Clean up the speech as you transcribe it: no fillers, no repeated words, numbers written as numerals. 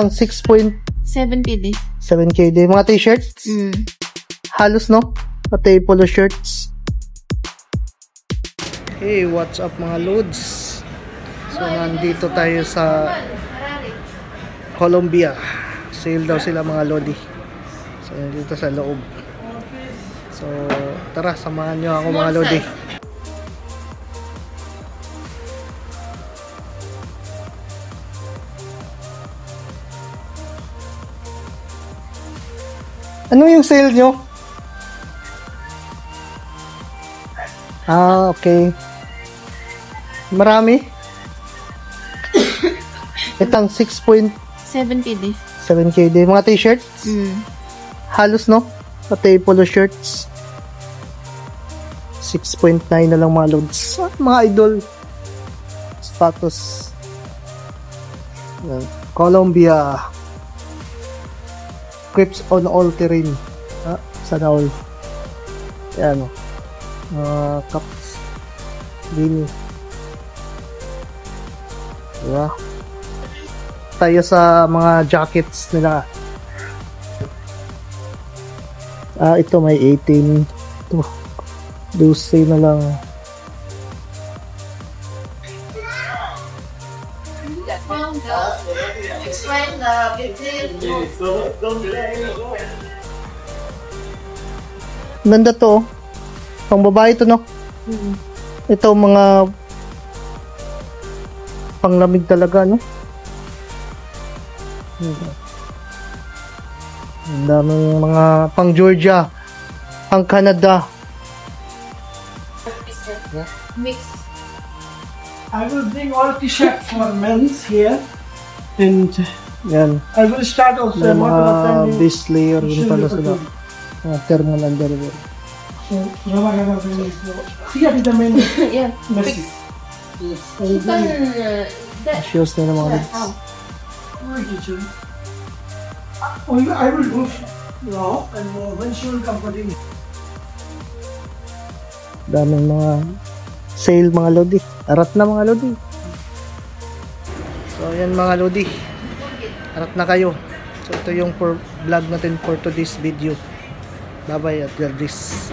Ang 6.7 KD. KD. Mga t-shirts? Halos, no? Pati polo shirts. Hey, what's up mga loads? So, nandito tayo sa Colombia. Sale daw sila mga lodi. So, nandito sa loob. So, tara, samahan nyo ako mga lodi. Ano yung sale nyo? Ah, okay. Marami? Itang 6.7 KD. Mga t-shirts? Halos, no? Pati polo shirts. 6.9 na lang mga loads. Mga idol. Status. Colombia. Grips on all terrain. Sana all. Ayan o. Cups. Dini. Diba? Tayo sa mga jackets nila. Ito may 18. Ito. 12 na lang. Ganda to. Pang babae to, no? Ito mga panglamig talaga, no? Ang daming mga pang Georgia, pang Canada. Mix. I will bring all t-shirts for men's here, and Yan. I will start also. May mga base layer din pala sila. Mga thermal underwear. So, here is the main Yeah. message. Shoes na mga lids. I will do now, and when she will come for dinner. Daming mga sale mga lodi. Arat na mga lodi. So yan mga lodi. Arat na kayo. So ito yung vlog natin for today's video. Bye bye at God bless.